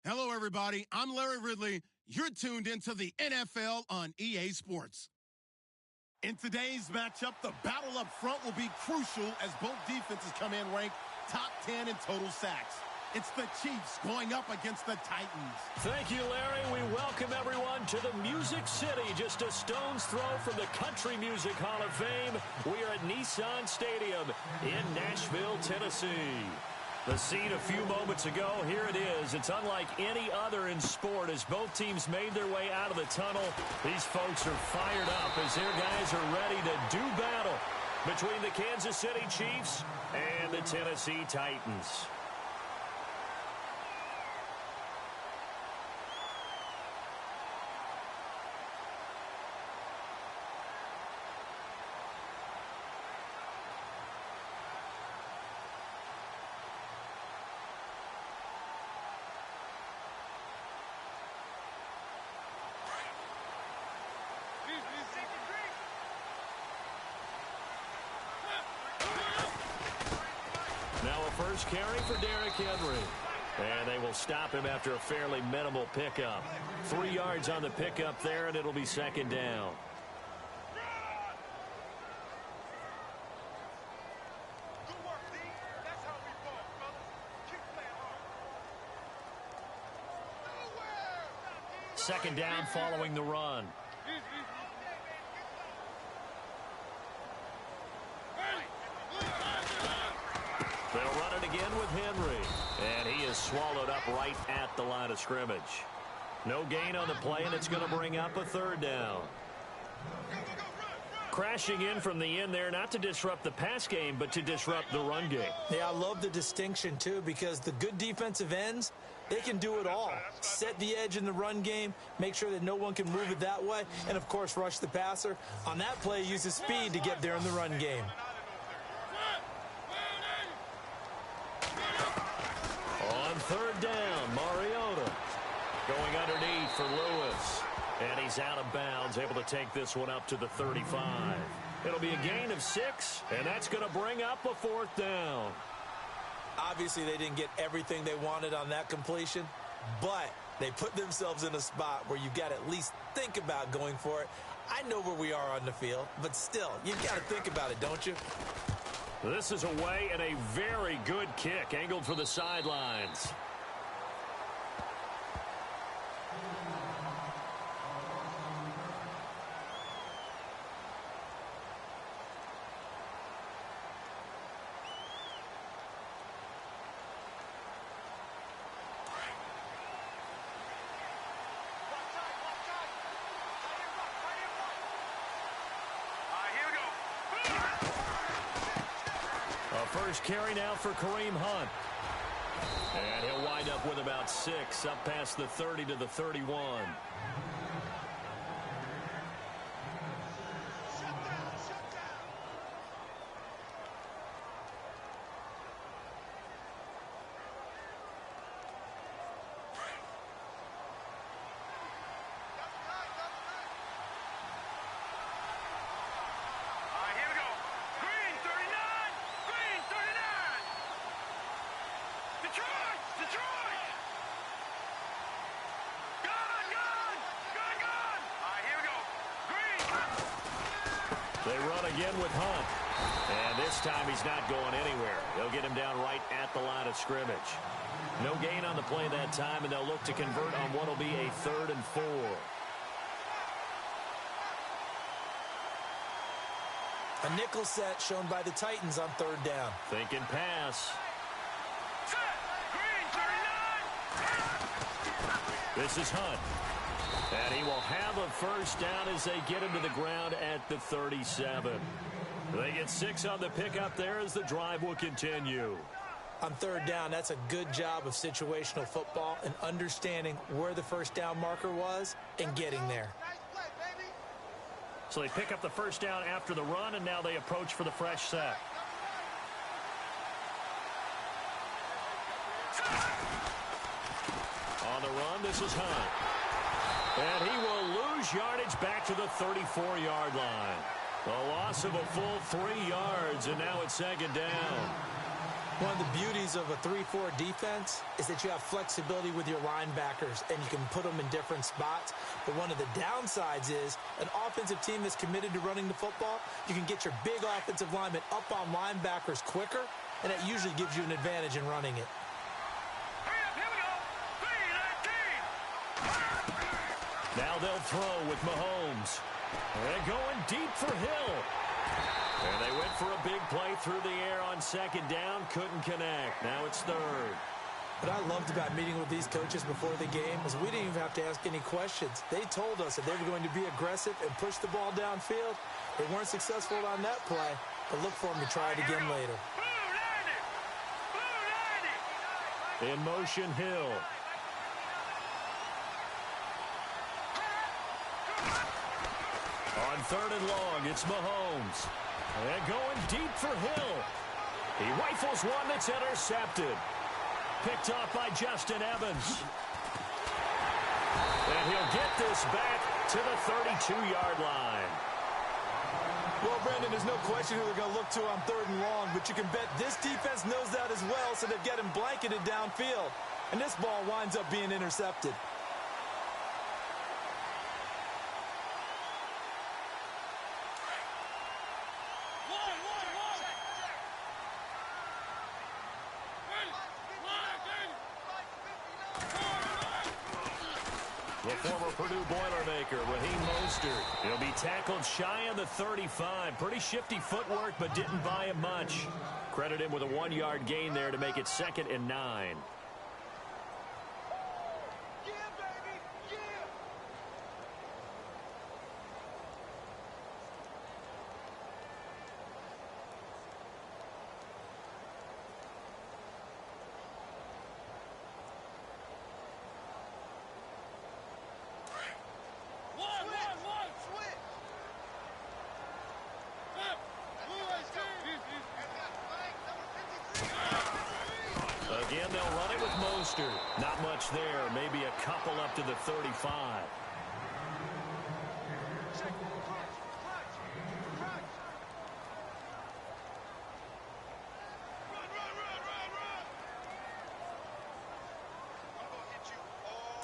Hello, everybody. I'm Larry Ridley. You're tuned into the NFL on EA Sports. In today's matchup, the battle up front will be crucial as both defenses come in ranked top 10 in total sacks. It's the Chiefs going up against the Titans. Thank you, Larry. We welcome everyone to the Music City, just a stone's throw from the Country Music Hall of Fame. We are at Nissan Stadium in Nashville, Tennessee. The scene a few moments ago, here it is. It's unlike any other in sport as both teams made their way out of the tunnel. These folks are fired up as their guys are ready to do battle between the Kansas City Chiefs and the Tennessee Titans. Now a first carry for Derrick Henry. And they will stop him after a fairly minimal pickup. 3 yards on the pickup there, and it'll be second down. Second down following the run. They'll run it again with Henry. And he is swallowed up right at the line of scrimmage. No gain on the play, and it's going to bring up a third down. Crashing in from the end there, not to disrupt the pass game, but to disrupt the run game. Yeah, I love the distinction, too, because the good defensive ends, they can do it all. Set the edge in the run game, make sure that no one can move it that way, and, of course, rush the passer. On that play, use his speed to get there in the run game. On third down, Mariota going underneath for Lewis. And he's out of bounds, able to take this one up to the 35. It'll be a gain of 6, and that's going to bring up a fourth down. Obviously, they didn't get everything they wanted on that completion, but they put themselves in a spot where you've got to at least think about going for it. I know where we are on the field, but still, you've got to think about it, don't you? This is away and a very good kick, angled for the sidelines. First carry now for Kareem Hunt. And he'll wind up with about 6, up past the 30 to the 31. They run again with Hunt. And this time he's not going anywhere. They'll get him down right at the line of scrimmage. No gain on the play that time, and they'll look to convert on what will be a 3rd and 4. A nickel set shown by the Titans on third down. Thinking pass. This is Hunt. And he will have a first down as they get him to the ground at the 37. They get 6 on the pickup there as the drive will continue. On third down, that's a good job of situational football and understanding where the first down marker was and getting there. So they pick up the first down after the run, and now they approach for the fresh set. On the run, this is Hunt. And he will lose yardage back to the 34-yard line. A loss of a full 3 yards, and now it's second down. One of the beauties of a 3-4 defense is that you have flexibility with your linebackers, and you can put them in different spots. But one of the downsides is an offensive team that's committed to running the football, you can get your big offensive linemen up on linebackers quicker, and that usually gives you an advantage in running it. Now they'll throw with Mahomes. They're going deep for Hill. And they went for a big play through the air on second down. Couldn't connect. Now it's third. What I loved about meeting with these coaches before the game is we didn't even have to ask any questions. They told us that they were going to be aggressive and push the ball downfield. They weren't successful on that play, but look for them to try it again later. In motion, Hill. On third and long, it's Mahomes. And going deep for Hill. He rifles one that's intercepted. Picked off by Justin Evans. And he'll get this back to the 32-yard line. Well, Brandon, there's no question who they're going to look to on third and long, but you can bet this defense knows that as well, so they've got him blanketed downfield. And this ball winds up being intercepted. The former Purdue Boilermaker, Raheem Mostert. He'll be tackled shy of the 35. Pretty shifty footwork, but didn't buy him much. Credit him with a 1-yard gain there to make it 2nd and 9. Again, they'll run it with Mostert. Not much there. Maybe a couple up to the 35.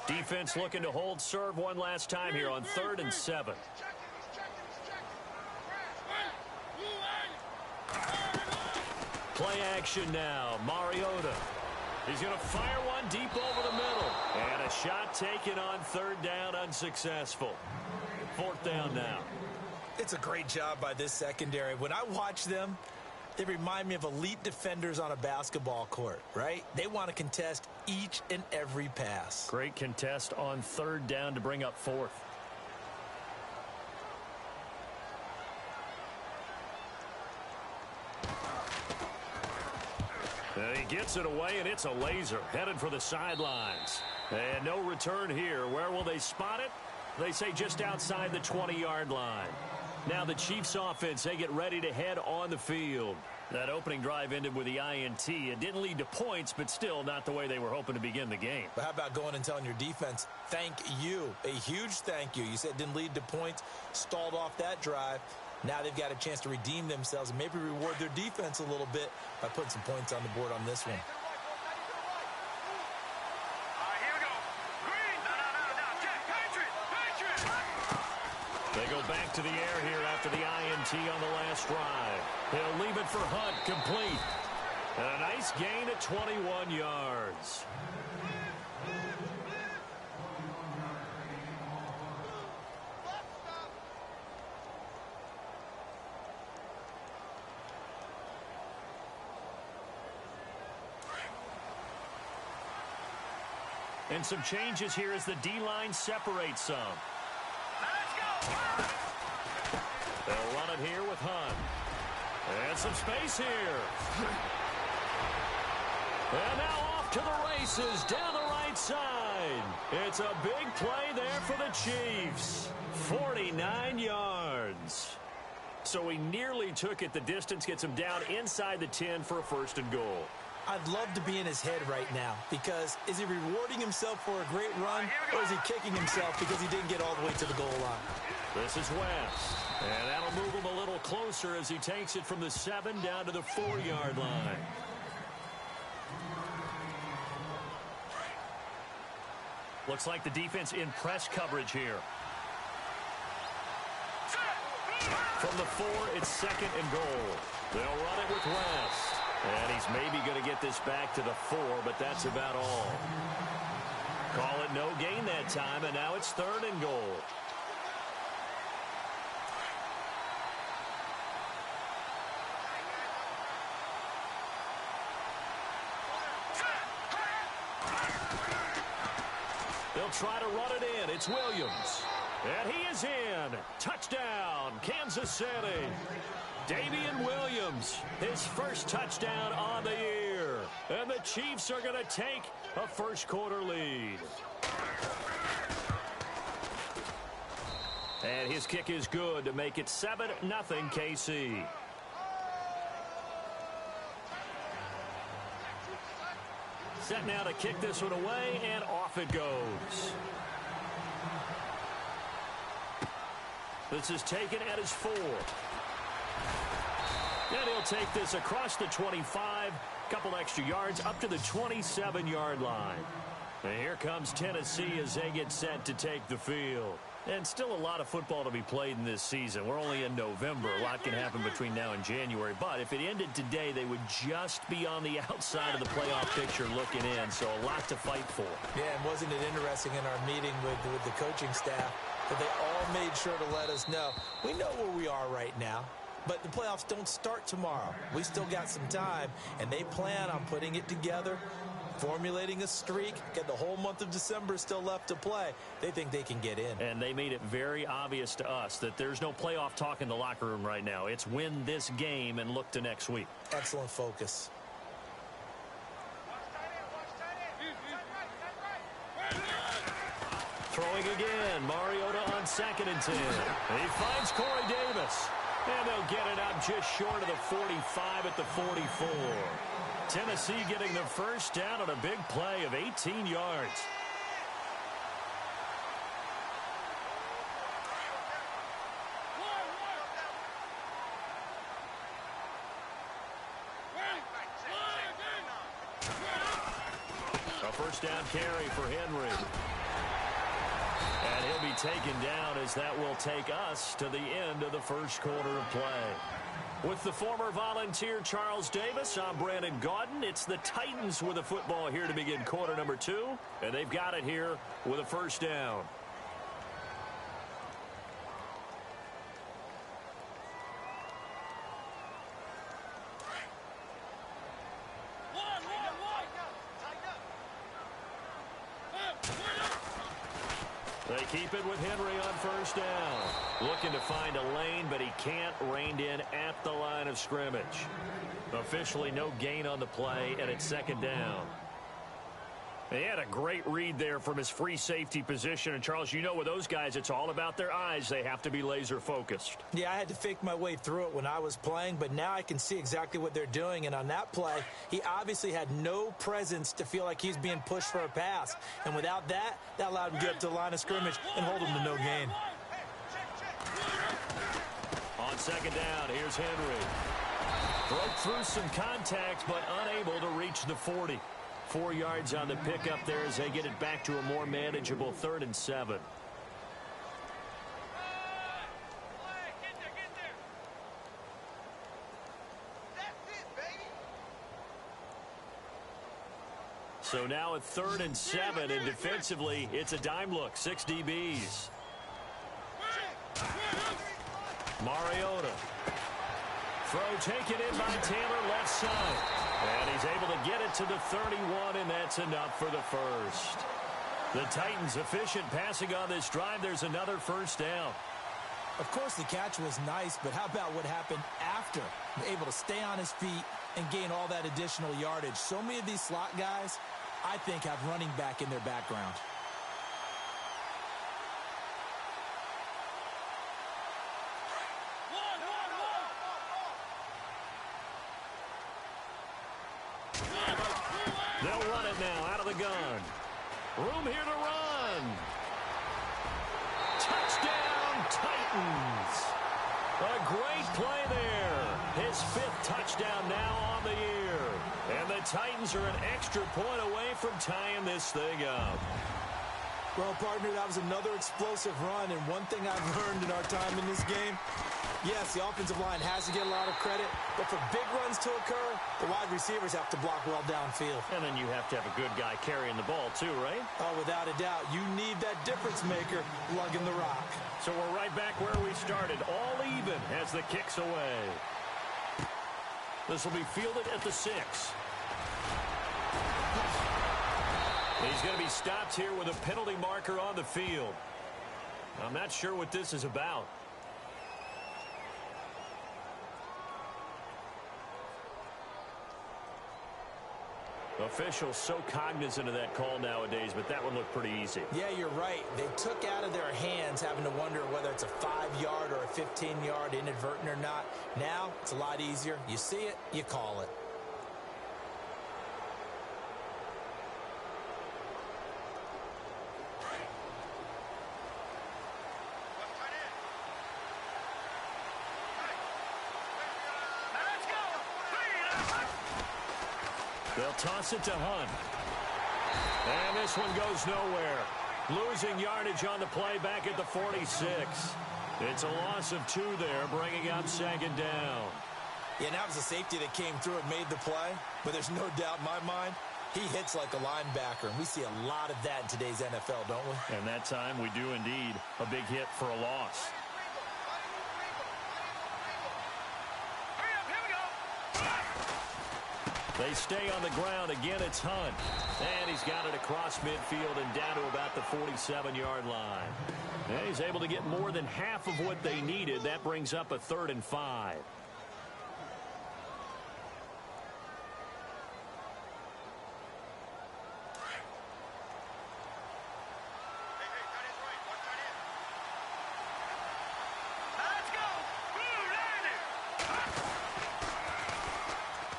Defense looking to hold serve one last time here on 3rd and 7. Play action now. Mariota. He's going to fire one deep over the middle. And a shot taken on 3rd down, unsuccessful. 4th down now. It's a great job by this secondary. When I watch them, they remind me of elite defenders on a basketball court, right? They want to contest each and every pass. Great contest on 3rd down to bring up 4th. He gets it away, and it's a laser. Headed for the sidelines. And no return here. Where will they spot it? They say just outside the 20-yard line. Now the Chiefs offense, they get ready to head on the field. That opening drive ended with the INT. It didn't lead to points, but still not the way they were hoping to begin the game. But how about going and telling your defense, thank you, a huge thank you. You said it didn't lead to points, stalled off that drive. Now they've got a chance to redeem themselves and maybe reward their defense a little bit by putting some points on the board on this one. They go back to the air here after the INT on the last drive. He'll leave it for Hunt, complete. And a nice gain at 21 yards. And some changes here as the D-line separates some. They'll run it here with Hunt. And some space here. And now off to the races down the right side. It's a big play there for the Chiefs. 49 yards. So he nearly took it the distance, gets him down inside the 10 for a 1st and goal. I'd love to be in his head right now because is he rewarding himself for a great run or is he kicking himself because he didn't get all the way to the goal line? This is West. And that'll move him a little closer as he takes it from the 7 down to the 4-yard line. Looks like the defense in press coverage here. From the 4, it's 2nd and goal. They'll run it with West. And he's maybe going to get this back to the 4, but that's about all. Call it no gain that time, and now it's 3rd and goal. They'll try to run it in. It's Williams. And he is in. Touchdown, Kansas City. Damian Williams, his first touchdown on the year. And the Chiefs are going to take a first-quarter lead. And his kick is good to make it 7-0 KC. Set now to kick this one away, and off it goes. This is taken at his 4. And he'll take this across the 25, couple extra yards, up to the 27-yard line. And here comes Tennessee as they get set to take the field. And still a lot of football to be played in this season. We're only in November. A lot can happen between now and January. But if it ended today, they would just be on the outside of the playoff picture looking in. So a lot to fight for. Yeah, and wasn't it interesting in our meeting with the coaching staff that they all made sure to let us know, we know where we are right now, but the playoffs don't start tomorrow. We still got some time, and they plan on putting it together, formulating a streak, get the whole month of December still left to play. They think they can get in. And they made it very obvious to us that there's no playoff talk in the locker room right now. It's win this game and look to next week. Excellent focus. Throwing again, Mariota on 2nd and 10. He finds Corey Davis. And they'll get it up just short of the 45 at the 44. Tennessee getting the first down on a big play of 18 yards. A first down carry for Henry. And he'll be taken down as that will take us to the end of the first quarter of play. With the former Volunteer Charles Davis, I'm Brandon Gaudin. It's the Titans with the football here to begin quarter number 2. And they've got it here with a first down. They keep it with Henry on first down. Looking to find a lane, but he can't. Reined in at the line of scrimmage. Officially no gain on the play, and it's 2nd down. He had a great read there from his free safety position. And, Charles, you know with those guys, it's all about their eyes. They have to be laser focused. Yeah, I had to fake my way through it when I was playing, but now I can see exactly what they're doing. And on that play, he obviously had no presence to feel like he's being pushed for a pass. And without that, that allowed him to get up to the line of scrimmage and hold him to no gain. On 2nd down, here's Henry. Broke through some contact, but unable to reach the 40. 4 yards on the pickup there as they get it back to a more manageable 3rd and 7. So now at 3rd and 7, and defensively, it's a dime look. 6 DBs. Mariota. Throw taken in by Taylor, left side. And he's able to get it to the 31, and that's enough for the first. The Titans efficient passing on this drive. There's another first down. Of course, the catch was nice, but how about what happened after? Able to stay on his feet and gain all that additional yardage. So many of these slot guys, I think, have running back in their background. They'll run it now out of the gun. Room here to run. Touchdown, Titans. A great play there. His 5th touchdown now on the year. And the Titans are an extra point away from tying this thing up. Well, partner, that was another explosive run, and one thing I've learned in our time in this game, yes, the offensive line has to get a lot of credit, but for big runs to occur, the wide receivers have to block well downfield. And then you have to have a good guy carrying the ball too, right? Oh, without a doubt. You need that difference maker lugging the rock. So we're right back where we started, all even as the kick's away. This will be fielded at the 6. He's going to be stopped here with a penalty marker on the field. I'm not sure what this is about. Officials so cognizant of that call nowadays, but that one looked pretty easy. Yeah, you're right. They took out of their hands having to wonder whether it's a 5-yard or a 15-yard inadvertent or not. Now, it's a lot easier. You see it, you call it. They'll toss it to Hunt. And this one goes nowhere. Losing yardage on the play back at the 46. It's a loss of 2 there, bringing up 2nd down. Yeah, that was a safety that came through and made the play. But there's no doubt in my mind, he hits like a linebacker. And we see a lot of that in today's NFL, don't we? And that time we do indeed a big hit for a loss. They stay on the ground. Again, it's Hunt. And he's got it across midfield and down to about the 47-yard line. And he's able to get more than half of what they needed. That brings up a 3rd and 5.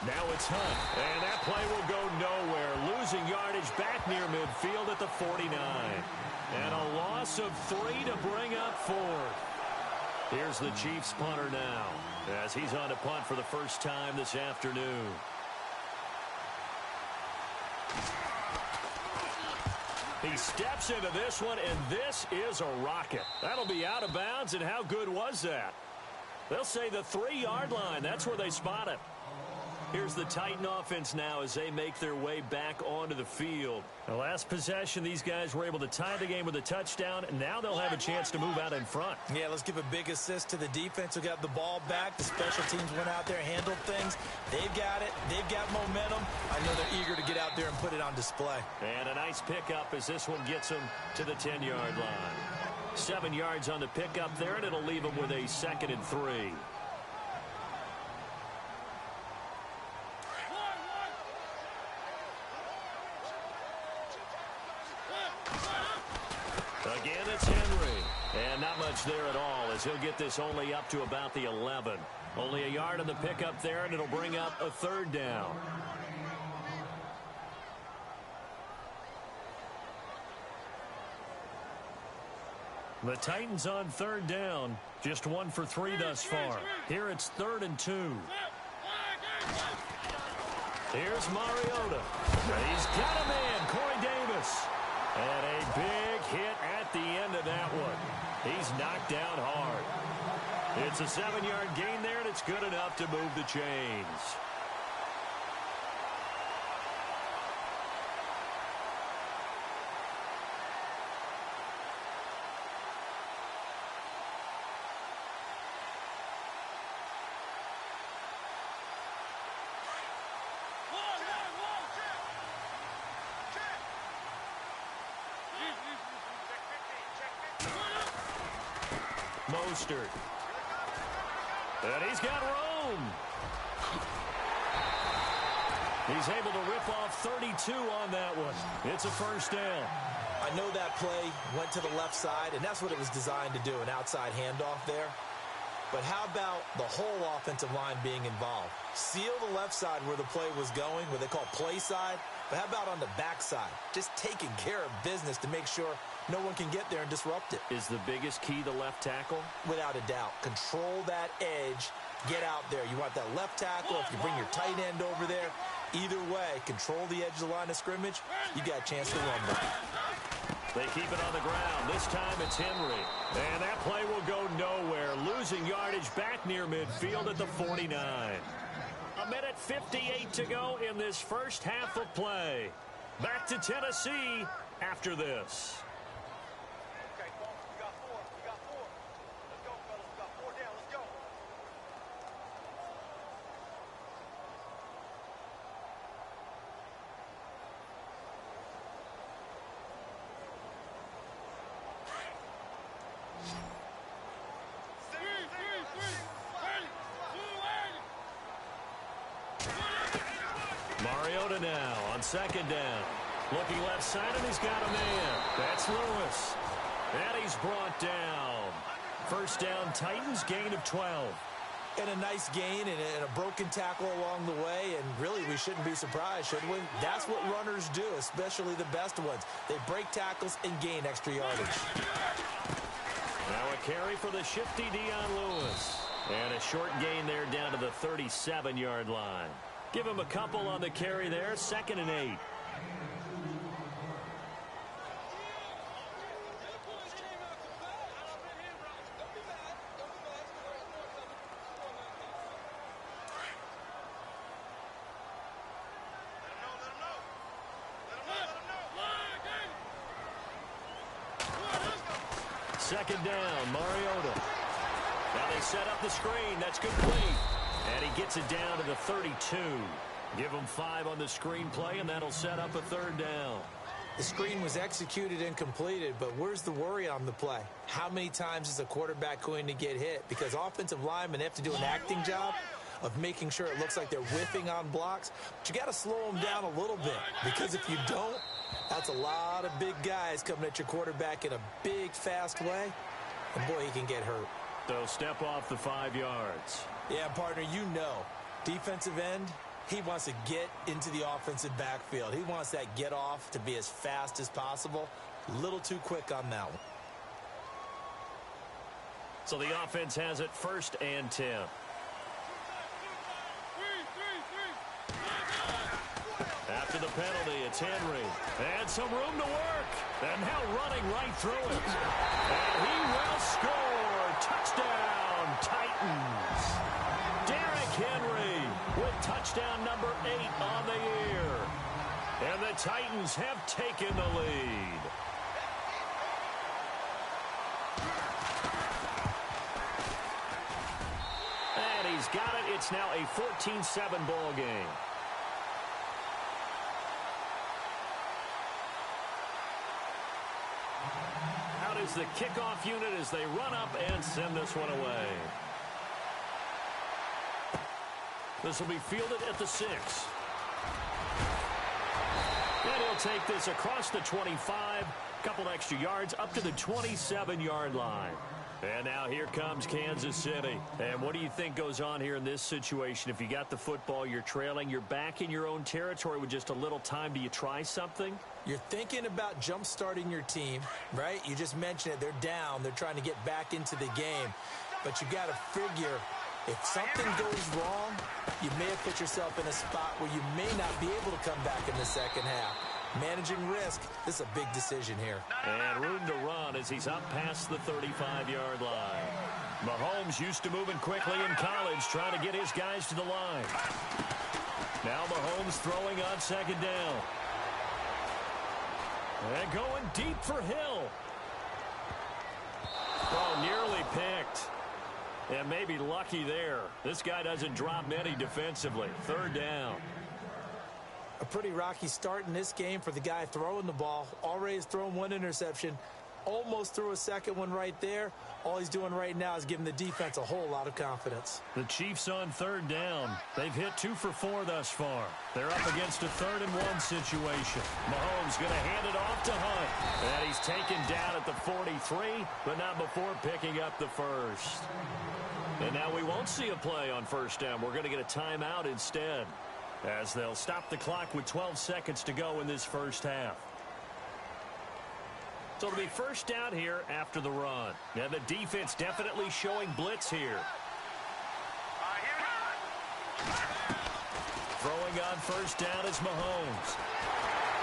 Now it's Hunt, and that play will go nowhere. Losing yardage back near midfield at the 49. And a loss of 3 to bring up 4th. Here's the Chiefs punter now, as he's on to punt for the first time this afternoon. He steps into this one, and this is a rocket. That'll be out of bounds, and how good was that? They'll say the 3-yard line. That's where they spot it. Here's the Titan offense now as they make their way back onto the field. The last possession, these guys were able to tie the game with a touchdown, and now they'll have a chance to move out in front. Yeah, let's give a big assist to the defense who got the ball back. The special teams went out there, handled things. They've got it. They've got momentum. I know they're eager to get out there and put it on display. And a nice pickup as this one gets them to the 10-yard line. 7 yards on the pickup there, and it'll leave them with a 2nd and 3. Again, it's Henry. And not much there at all as he'll get this only up to about the 11. Only a yard on the pickup there, and it'll bring up a 3rd down. The Titans on 3rd down. Just 1 for 3 thus far. Here it's 3rd and 2. Here's Mariota. He's got a man, Corey Davis. And a big hit at the end of that one. He's knocked down hard. It's a 7-yard gain there, and it's good enough to move the chains. Mostert. And he's got room. He's able to rip off 32 on that one. It's a 1st down. I know that play went to the left side, and that's what it was designed to do, an outside handoff there. But how about the whole offensive line being involved? Seal the left side where the play was going, what they call play side. But how about on the back side? Just taking care of business to make sure no one can get there and disrupt it. Is the biggest key the left tackle? Without a doubt. Control that edge. Get out there. You want that left tackle. If you bring your tight end over there, either way, control the edge of the line of scrimmage. You got a chance to run back. They keep it on the ground. This time it's Henry. And that play will go nowhere. Losing yardage back near midfield at the 49. A minute 58 to go in this first half of play. Back to Tennessee after this. Okay, folks, we got four. We got four. Let's go, fellas. We got four down. Let's go. Mariota now on second down. Looking left side, and he's got a man. That's Lewis. And he's brought down. First down, Titans, gain of 12. And a nice gain and a broken tackle along the way, and really we shouldn't be surprised, should we? That's what runners do, especially the best ones. They break tackles and gain extra yardage. Now a carry for the shifty Dion Lewis. And a short gain there down to the 37-yard line. Give him a couple on the carry there, 2nd and 8. Second down, Mariota. Now they set up the screen. That's complete. And he gets it down to the 32. Give him 5 on the screen play, and that'll set up a 3rd down. The screen was executed and completed, but where's the worry on the play? How many times is a quarterback going to get hit? Because offensive linemen have to do an acting job of making sure it looks like they're whiffing on blocks. But you got to slow them down a little bit, because if you don't, that's a lot of big guys coming at your quarterback in a big, fast way. And boy, he can get hurt. They'll step off the 5 yards. Yeah, partner, you know, defensive end, he wants to get into the offensive backfield. He wants that get off to be as fast as possible. A little too quick on that one. So the offense has it 1st and 10. After the penalty, it's Henry. And some room to work. And now running right through it. And he will score. Touchdown, Titans. Derrick Henry with touchdown number 8 on the year. And the Titans have taken the lead. And he's got it. It's now a 14-7 ball game. Out is the kickoff unit as they run up and send this one away. This will be fielded at the 6. And he'll take this across the 25. Couple extra yards up to the 27-yard line. And now here comes Kansas City. And what do you think goes on here in this situation? If you got the football, you're trailing, you're back in your own territory with just a little time. Do you try something? You're thinking about jump-starting your team, right? You just mentioned it. They're down. They're trying to get back into the game. But you got to figure, if something goes wrong, you may have put yourself in a spot where you may not be able to come back in the second half. Managing risk, this is a big decision here. And room to run as he's up past the 35-yard line. Mahomes used to moving quickly in college, trying to get his guys to the line. Now Mahomes throwing on second down. And going deep for Hill. Oh, nearly picked. And maybe lucky there. This guy doesn't drop many defensively. 3rd down. A pretty rocky start in this game for the guy throwing the ball. Already has thrown 1 interception. Almost threw a 2nd one right there. All he's doing right now is giving the defense a whole lot of confidence. The Chiefs on 3rd down. They've hit 2 for 4 thus far. They're up against a 3rd and 1 situation. Mahomes going to hand it off to Hunt. And he's taken down at the 43, but not before picking up the 1st. And now we won't see a play on 1st down. We're going to get a timeout instead, as they'll stop the clock with 12 seconds to go in this first half. So it'll be 1st down here after the run. And the defense definitely showing blitz here. Throwing on 1st down is Mahomes.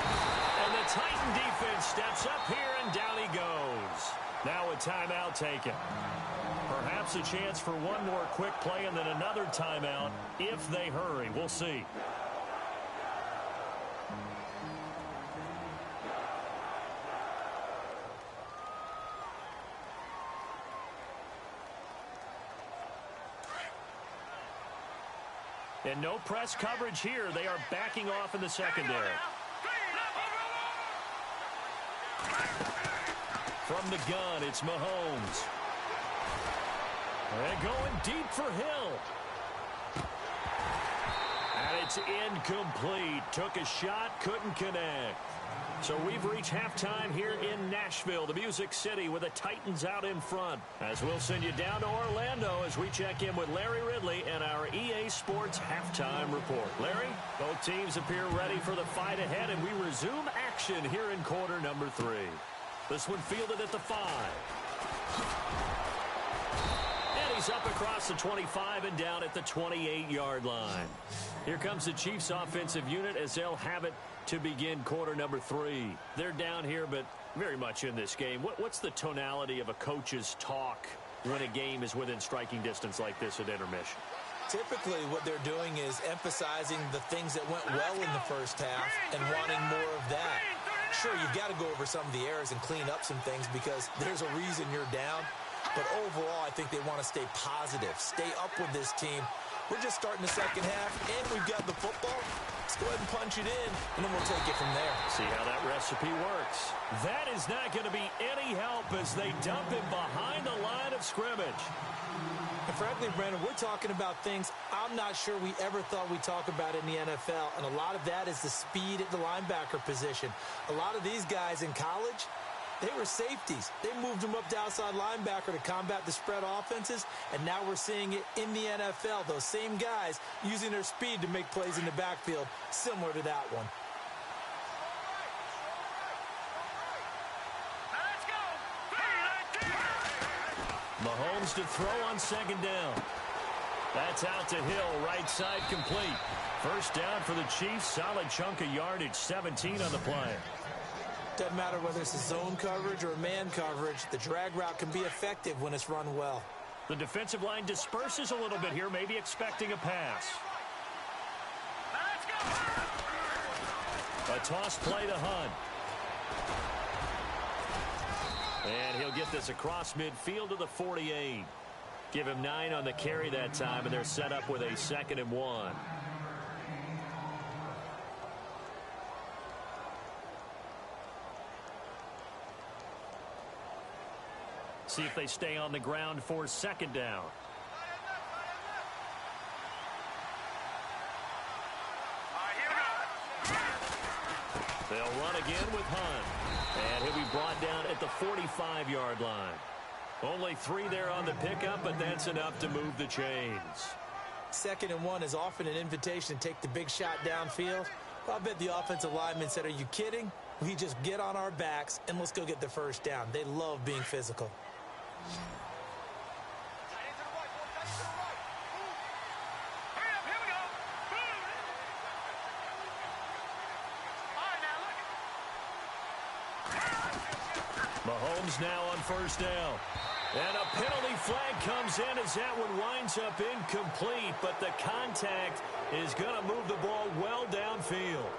And the Titan defense steps up here, and down he goes. Now a timeout taken. Perhaps a chance for one more quick play and then another timeout if they hurry. We'll see. And no press coverage here. They are backing off in the secondary. From the gun, it's Mahomes. And going deep for Hill. And it's incomplete. Took a shot, couldn't connect. So we've reached halftime here in Nashville, the Music City, with the Titans out in front. As we'll send you down to Orlando as we check in with Larry Ridley and our EA Sports halftime report. Larry, both teams appear ready for the fight ahead, and we resume action here in quarter number 3. This one fielded at the 5. And he's up across the 25 and down at the 28-yard line. Here comes the Chiefs offensive unit as they'll have it to begin quarter number 3. They're down here, but very much in this game. What's the tonality of a coach's talk when a game is within striking distance like this at intermission? Typically, what they're doing is emphasizing the things that went well in the first half and wanting more of that. Sure, you've got to go over some of the errors and clean up some things because there's a reason you're down. But overall, I think they want to stay positive, stay up with this team. We're just starting the second half, and we've got the football. Let's go ahead and punch it in, and then we'll take it from there. See how that recipe works. That is not going to be any help as they dump him behind the line of scrimmage. And frankly, Brandon, we're talking about things I'm not sure we ever thought we'd talk about in the NFL, and a lot of that is the speed at the linebacker position. A lot of these guys in college, they were safeties. They moved them up to outside linebacker to combat the spread offenses, and now we're seeing it in the NFL. Those same guys using their speed to make plays in the backfield, similar to that one. Mahomes to throw on second down. That's out to Hill, right side complete. First down for the Chiefs, solid chunk of yardage, 17 on the play. Doesn't matter whether it's a zone coverage or a man coverage, the drag route can be effective when it's run well. The defensive line disperses a little bit here, maybe expecting a pass. A toss play to Hunt. And he'll get this across midfield to the 48. Give him 9 on the carry that time, and they're set up with a 2nd and 1. See if they stay on the ground for second down. They'll run again with Hunt. And he'll be brought down at the 45-yard line. Only 3 there on the pickup, but that's enough to move the chains. 2nd and 1 is often an invitation to take the big shot downfield. Well, I bet the offensive lineman said, are you kidding? We just get on our backs and let's go get the first down. They love being physical. Mahomes now on first down. And a penalty flag comes in as that one winds up incomplete, but the contact is going to move the ball well downfield.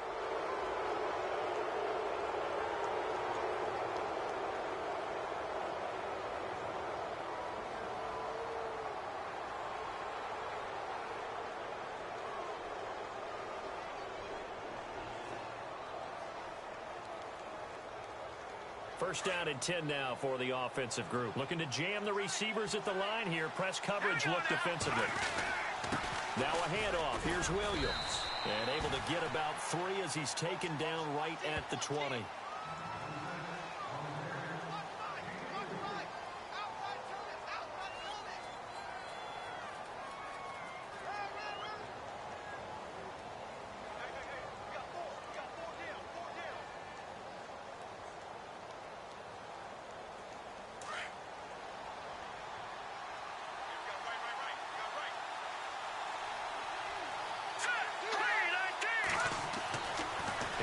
First down and 10 now for the offensive group. Looking to jam the receivers at the line here. Press coverage look defensively. Now a handoff. Here's Williams. And able to get about 3 as he's taken down right at the 20.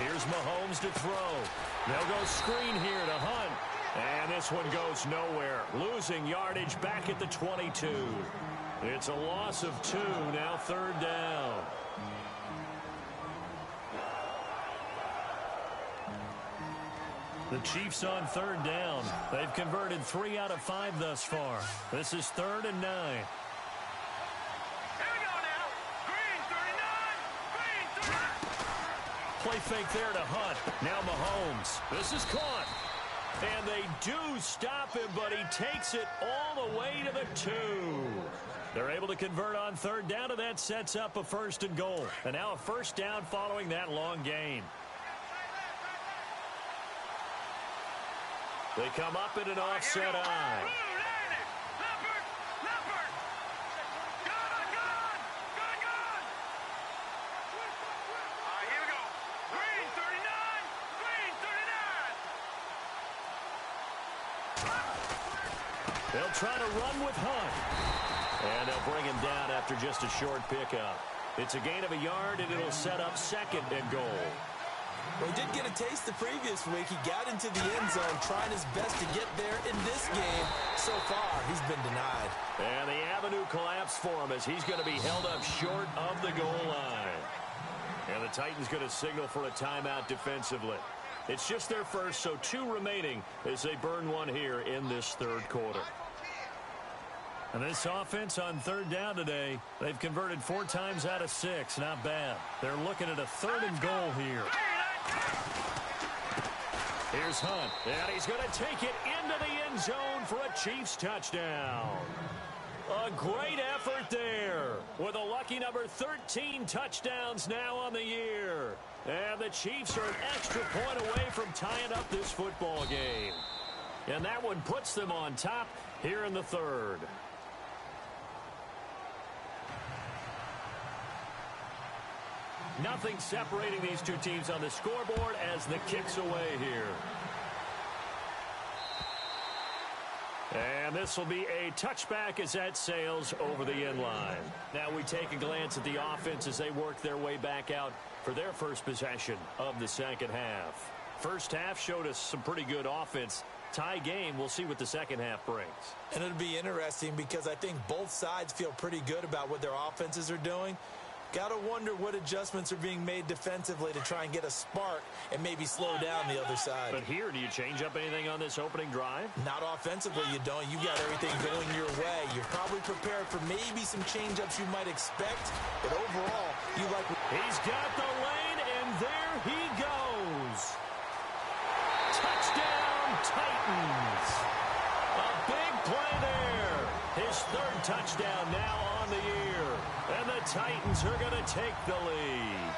Here's Mahomes to throw. They'll go screen here to Hunt. And this one goes nowhere. Losing yardage back at the 22. It's a loss of 2, now 3rd down. The Chiefs on 3rd down. They've converted 3 out of 5 thus far. This is 3rd and 9. Here we go now. Green 39. Green 39. Play fake there to Hunt. Now Mahomes. This is caught. And they do stop him, but he takes it all the way to the 2. They're able to convert on 3rd down, and that sets up a 1st and goal. And now a 1st down following that long gain. They come up in an offset eye. They'll try to run with Hunt. And they'll bring him down after just a short pickup. It's a gain of a yard, and it'll set up 2nd and goal. Well, he did get a taste the previous week. He got into the end zone trying his best to get there in this game. So far, he's been denied. And the avenue collapsed for him as he's going to be held up short of the goal line. And the Titans going to signal for a timeout defensively. It's just their first, so 2 remaining as they burn one here in this 3rd quarter. And this offense on 3rd down today, they've converted 4 times out of 6. Not bad. They're looking at a 3rd and goal here. Here's Hunt, and he's going to take it into the end zone for a Chiefs touchdown. A great effort there with a lucky number 13 touchdowns now on the year. And the Chiefs are an extra point away from tying up this football game. And that one puts them on top here in the 3rd. Nothing separating these 2 teams on the scoreboard as the kick's away here. And this will be a touchback as that sails over the end line. Now we take a glance at the offense as they work their way back out for their first possession of the 2nd half. First half showed us some pretty good offense. Tie game, we'll see what the 2nd half brings. And it'll be interesting because I think both sides feel pretty good about what their offenses are doing. Got to wonder what adjustments are being made defensively to try and get a spark and maybe slow down the other side. But here, do you change up anything on this opening drive? Not offensively, you don't. You got everything going your way. You're probably prepared for maybe some change-ups you might expect, but overall, you like... He's got the lane, and there he goes. Touchdown, Titans. A big play there. His 3rd touchdown now on the year. And the Titans are going to take the lead.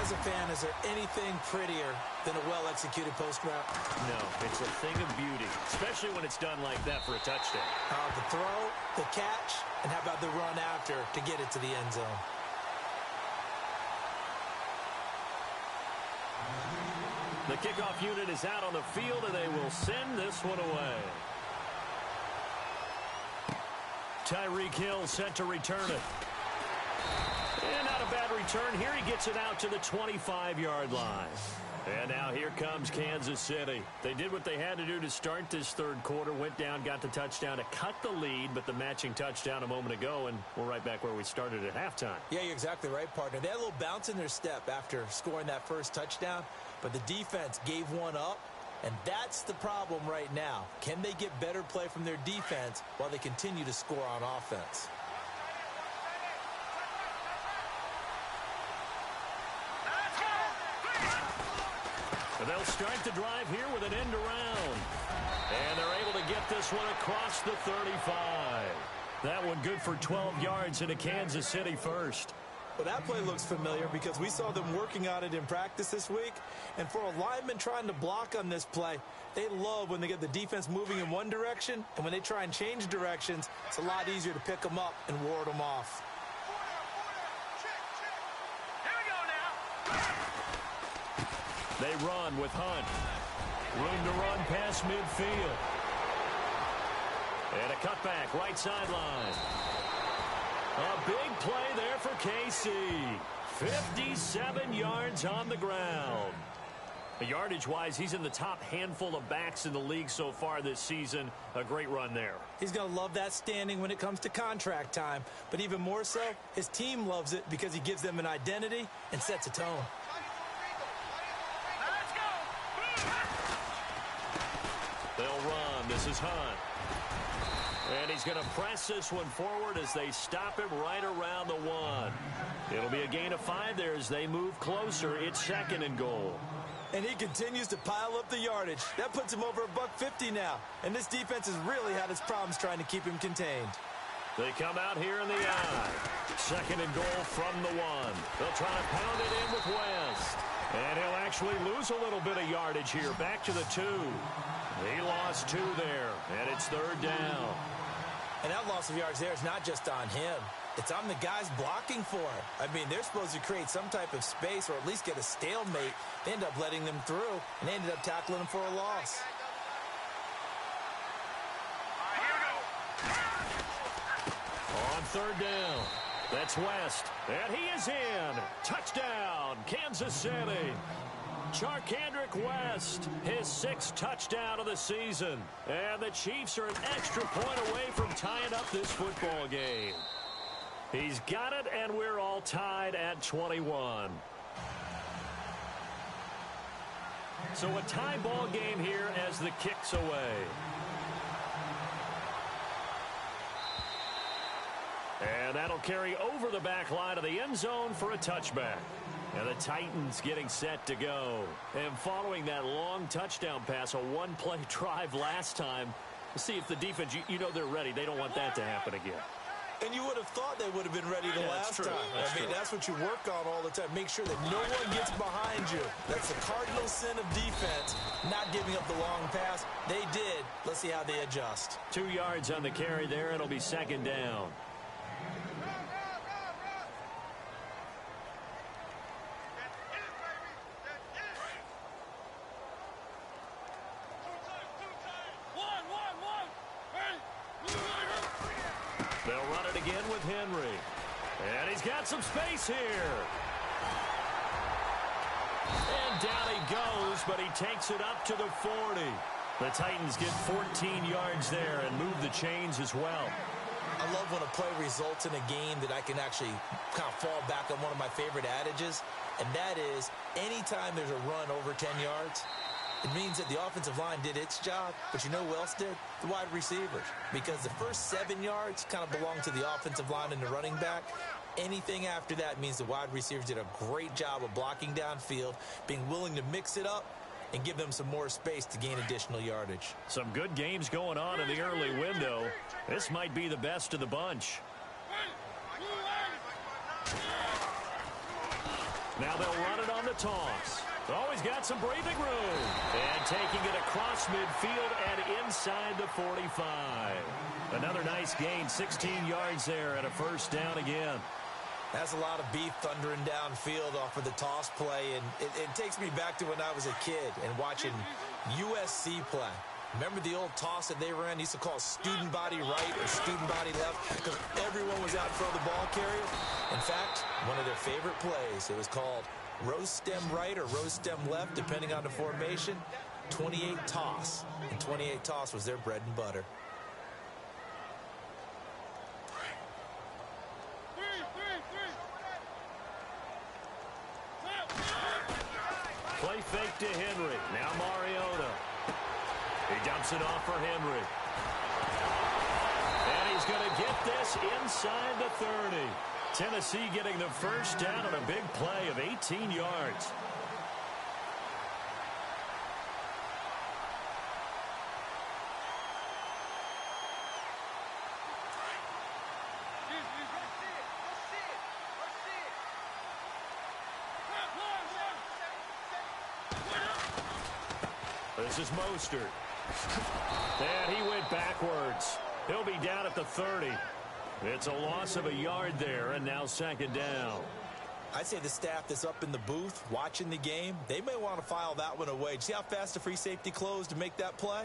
As a fan, is there anything prettier than a well-executed post route? No, it's a thing of beauty, especially when it's done like that for a touchdown. The throw, the catch, and how about the run after to get it to the end zone? The kickoff unit is out on the field, and they will send this one away. Tyreek Hill set to return it. And not a bad return. Here he gets it out to the 25-yard line. And now here comes Kansas City. They did what they had to do to start this 3rd quarter. Went down, got the touchdown to cut the lead, but the matching touchdown a moment ago, and we're right back where we started at halftime. Yeah, you're exactly right, partner. They had a little bounce in their step after scoring that first touchdown, but the defense gave one up. And that's the problem right now. Can they get better play from their defense while they continue to score on offense? And they'll start the drive here with an end around. And they're able to get this one across the 35. That one good for 12 yards into Kansas City first. Well, that play looks familiar because we saw them working on it in practice this week. And for a lineman trying to block on this play, they love when they get the defense moving in one direction. And when they try and change directions, it's a lot easier to pick them up and ward them off. Here we go now. They run with Hunt. Room to run past midfield. And a cutback, right sideline. A big play there for KC. 57 yards on the ground. Yardage-wise, he's in the top handful of backs in the league so far this season. A great run there. He's going to love that standing when it comes to contract time. But even more so, his team loves it because he gives them an identity and sets a tone. They'll run. This is Hunt. And he's going to press this one forward as they stop him right around the 1. It'll be a gain of 5 there as they move closer. It's 2nd and goal. And he continues to pile up the yardage. That puts him over $150 now. And this defense has really had its problems trying to keep him contained. They come out here in the I. 2nd and goal from the 1. They'll try to pound it in with West. And he'll actually lose a little bit of yardage here. Back to the 2. He lost 2 there. And it's 3rd down. And that loss of yards there is not just on him. It's on the guys blocking for him. I mean, they're supposed to create some type of space or at least get a stalemate. They end up letting them through, and they ended up tackling him for a loss. On 3rd down, that's West. And he is in. Touchdown, Kansas City. Charkandrick West, his 6th touchdown of the season. And the Chiefs are an extra point away from tying up this football game. He's got it, and we're all tied at 21. So a tie ball game here as the kick's away. And that'll carry over the back line of the end zone for a touchback. And the Titans getting set to go. And following that long touchdown pass, a one-play drive last time, see if the defense, you know they're ready. They don't want that to happen again. And you would have thought they would have been ready the last time. I mean, that's what you work on all the time. Make sure that no one gets behind you. That's the cardinal sin of defense, not giving up the long pass. They did. Let's see how they adjust. 2 yards on the carry there. It'll be 2nd down. They'll run it again with Henry. And he's got some space here. And down he goes, but he takes it up to the 40. The Titans get 14 yards there and move the chains as well. I love when a play results in a game that I can actually kind of fall back on one of my favorite adages, and that is anytime there's a run over 10 yards, it means that the offensive line did its job, but you know who else did? The wide receivers. Because the first 7 yards kind of belong to the offensive line and the running back. Anything after that means the wide receivers did a great job of blocking downfield, being willing to mix it up, and give them some more space to gain additional yardage. Some good games going on in the early window. This might be the best of the bunch. Now they'll run it on the toss. Always got some breathing room. And taking it across midfield and inside the 45. Another nice gain, 16 yards there and a 1st down again. That's a lot of beef thundering downfield off of the toss play, and it takes me back to when I was a kid and watching USC play. Remember the old toss that they ran? They used to call it student body right or student body left because everyone was out in front of the ball carrier. In fact, one of their favorite plays, it was called rose stem right or rose stem left, depending on the formation. 28 toss, and 28 toss was their bread and butter. Play fake to Henry. Now Mariota. He dumps it off for Henry. And he's going to get this inside the 30. Tennessee getting the 1st down on a big play of 18 yards. This is Mostert. And he went backwards. He'll be down at the 30. It's a loss of a yard there, and now 2nd down. I'd say the staff that's up in the booth watching the game, they may want to file that one away. See how fast the free safety closed to make that play?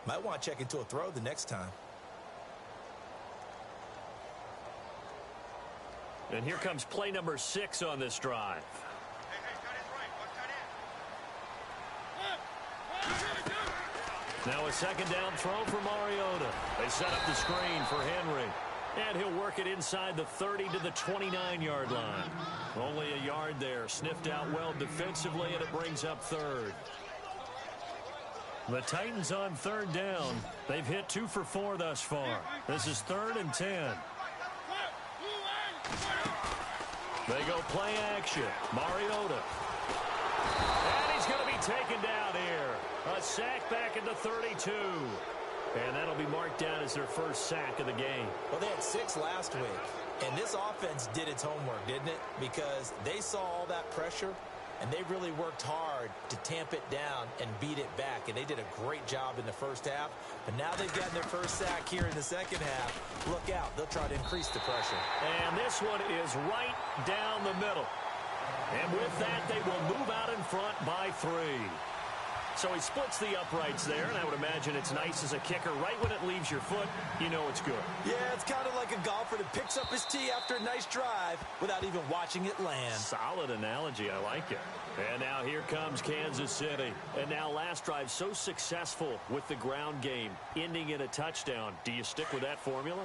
Might want to check into a throw the next time. And here comes play number 6 on this drive. Now a second down throw for Mariota. They set up the screen for Henry. And he'll work it inside the 30 to the 29-yard line. Only a yard there. Sniffed out well defensively, and it brings up third. The Titans on third down. They've hit 2 for 4 thus far. This is 3rd and 10. They go play action. Mariota. And he's going to be taken down here. A sack back at the 32. And that'll be marked down as their first sack of the game. Well, they had 6 last week. And this offense did its homework, didn't it? Because they saw all that pressure, and they really worked hard to tamp it down and beat it back. And they did a great job in the first half. But now they've gotten their first sack here in the second half. Look out. They'll try to increase the pressure. And this one is right down the middle. And with that, they will move out in front by 3. So he splits the uprights there, and I would imagine it's nice as a kicker. Right when it leaves your foot, you know it's good. Yeah, it's kind of like a golfer that picks up his tee after a nice drive without even watching it land. Solid analogy. I like it. And now here comes Kansas City. And now last drive so successful with the ground game, ending in a touchdown. Do you stick with that formula?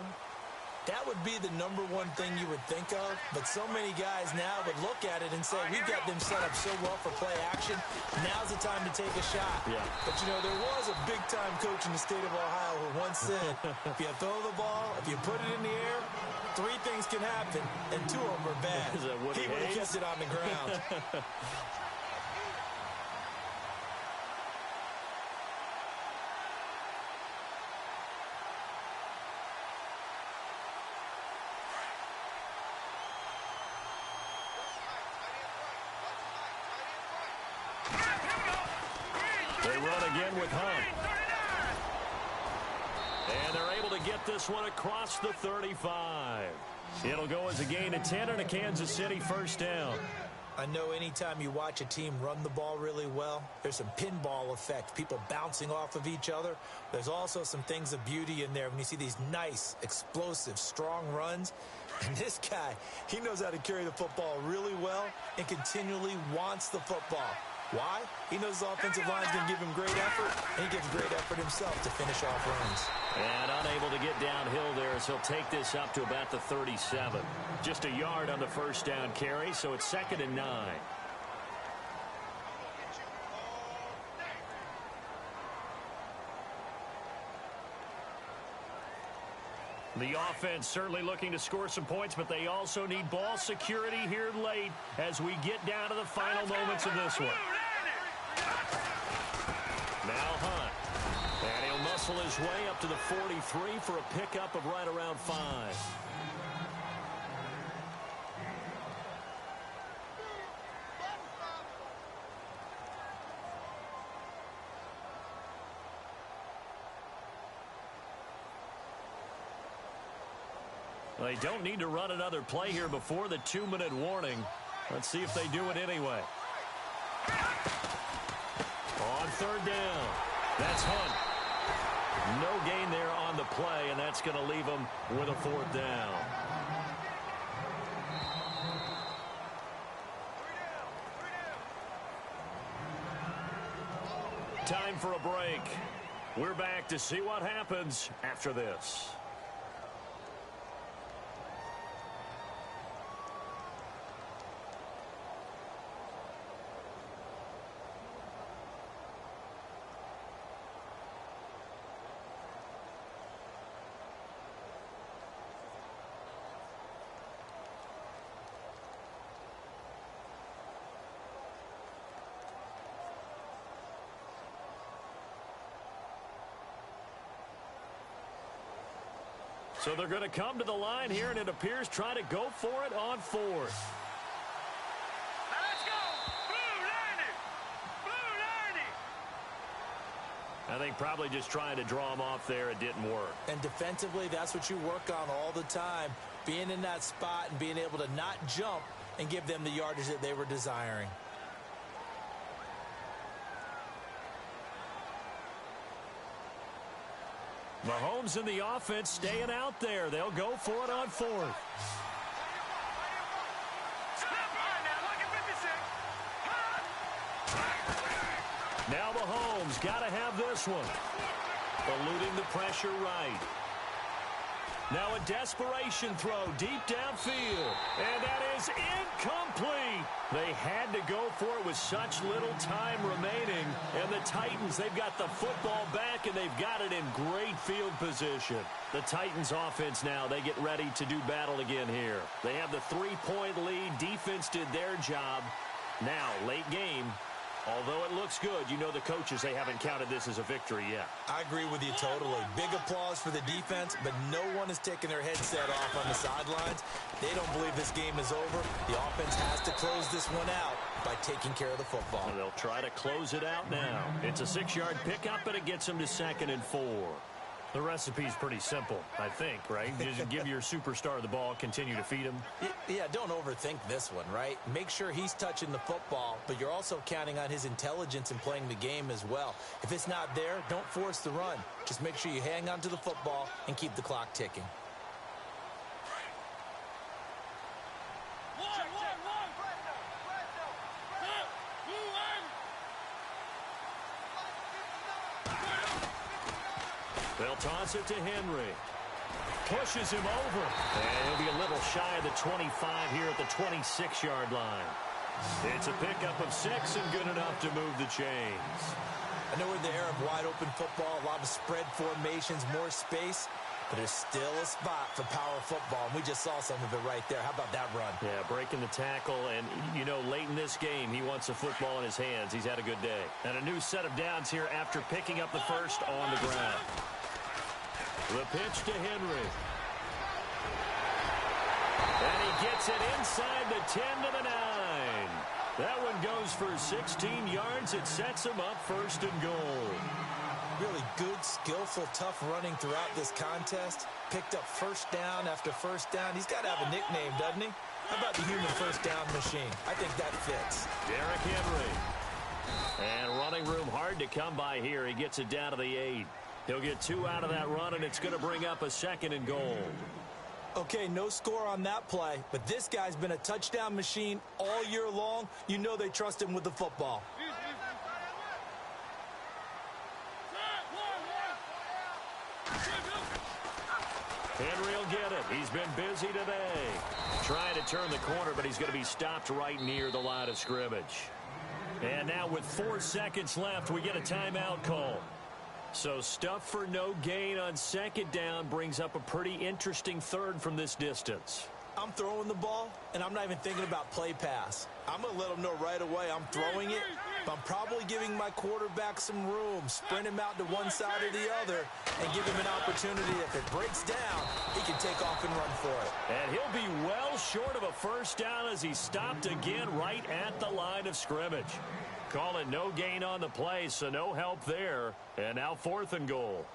That would be the number one thing you would think of, but so many guys now would look at it and say, we've got them set up so well for play action, now's the time to take a shot. Yeah. But, you know, there was a big-time coach in the state of Ohio who once said, if you throw the ball, if you put it in the air, 3 things can happen, and 2 of them are bad. He would have kept it on the ground. They run again with Hunt. And they're able to get this one across the 35. It'll go as a gain of 10 and a Kansas City first down. I know anytime you watch a team run the ball really well, there's some pinball effect, people bouncing off of each other. There's also some things of beauty in there when you see these nice, explosive, strong runs. And this guy, he knows how to carry the football really well and continually wants the football. Why? He knows the offensive line is going to give him great effort, and he gives great effort himself to finish off runs. And unable to get downhill there as he'll take this up to about the 37. Just a yard on the first down carry, so it's 2nd and 9. The offense certainly looking to score some points, but they also need ball security here late as we get down to the final moments of this one. Now Hunt. And he'll muscle his way up to the 43 for a pickup of right around 5. They don't need to run another play here before the 2-minute warning. Let's see if they do it anyway. On 3rd down, that's Hunt. No gain there on the play, and that's going to leave them with a 4th down. Time for a break. We're back to see what happens after this. So they're going to come to the line here, and it appears try to go for it on 4th. Now let's go! Blue line! Blue line! I think probably just trying to draw him off there. It didn't work. And defensively, that's what you work on all the time. Being in that spot and being able to not jump and give them the yardage that they were desiring. Mahomes and the offense staying out there. They'll go for it on 4th. He's got to have this one. Eluding the pressure right. Now a desperation throw deep downfield. And that is incomplete. They had to go for it with such little time remaining. And the Titans, they've got the football back, and they've got it in great field position. The Titans offense now, they get ready to do battle again here. They have the 3-point lead. Defense did their job. Now, late game. Although it looks good, you know the coaches, they haven't counted this as a victory yet. I agree with you totally. Big applause for the defense, but no one is taking their headset off on the sidelines. They don't believe this game is over. The offense has to close this one out by taking care of the football. And they'll try to close it out now. It's a 6-yard pickup, but it gets them to 2nd and 4. The recipe's pretty simple, I think, right? You just give your superstar the ball, continue to feed him. Yeah, don't overthink this one, right? Make sure he's touching the football, but you're also counting on his intelligence in playing the game as well. If it's not there, don't force the run. Just make sure you hang on to the football and keep the clock ticking. They'll toss it to Henry. Pushes him over. And he'll be a little shy of the 25 here at the 26-yard line. It's a pickup of 6 and good enough to move the chains. I know we're in the era of wide-open football, a lot of spread formations, more space, but there's still a spot for power football, and we just saw some of it right there. How about that run? Yeah, breaking the tackle, and, you know, late in this game, he wants the football in his hands. He's had a good day. And a new set of downs here after picking up the first on the ground. The pitch to Henry. And he gets it inside the 10 to the 9. That one goes for 16 yards. It sets him up 1st and goal. Really good, skillful, tough running throughout this contest. Picked up first down after first down. He's got to have a nickname, doesn't he? How about the human first down machine? I think that fits. Derrick Henry. And running room hard to come by here. He gets it down to the 8. He'll get 2 out of that run, and it's going to bring up a 2nd and goal. Okay, no score on that play, but this guy's been a touchdown machine all year long. You know they trust him with the football. Henry will get it. He's been busy today. Trying to turn the corner, but he's going to be stopped right near the line of scrimmage. And now with 4 seconds left, we get a timeout call. So stuff for no gain on 2nd down brings up a pretty interesting 3rd from this distance. I'm throwing the ball, and I'm not even thinking about play pass. I'm going to let them know right away I'm throwing it, but I'm probably giving my quarterback some room, sprint him out to one side or the other, and give him an opportunity. If it breaks down, he can take off and run for it. And he'll be well short of a 1st down as he stopped again right at the line of scrimmage. Call it no gain on the play, so no help there. And now 4th and goal.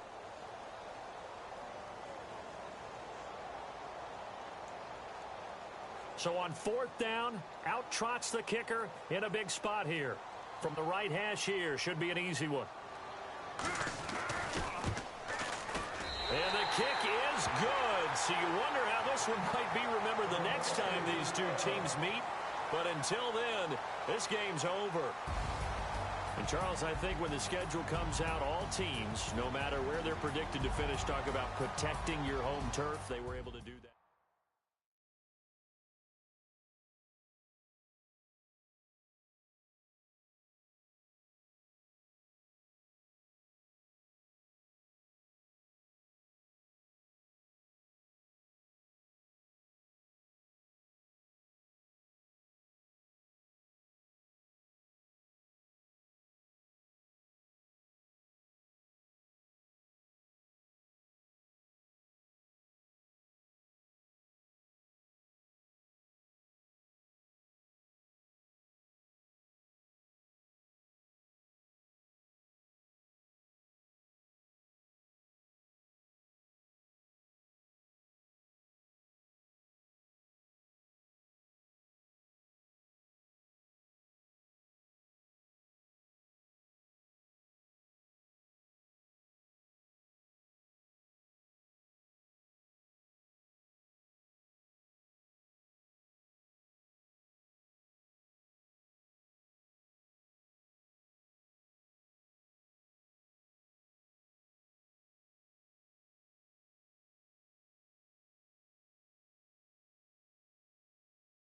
So on 4th down, out trots the kicker in a big spot here. From the right hash here, should be an easy one. And the kick is good. So you wonder how this one might be remembered the next time these two teams meet. But until then, this game's over. And, Charles, I think when the schedule comes out, all teams, no matter where they're predicted to finish, talk about protecting your home turf. They were able to do that.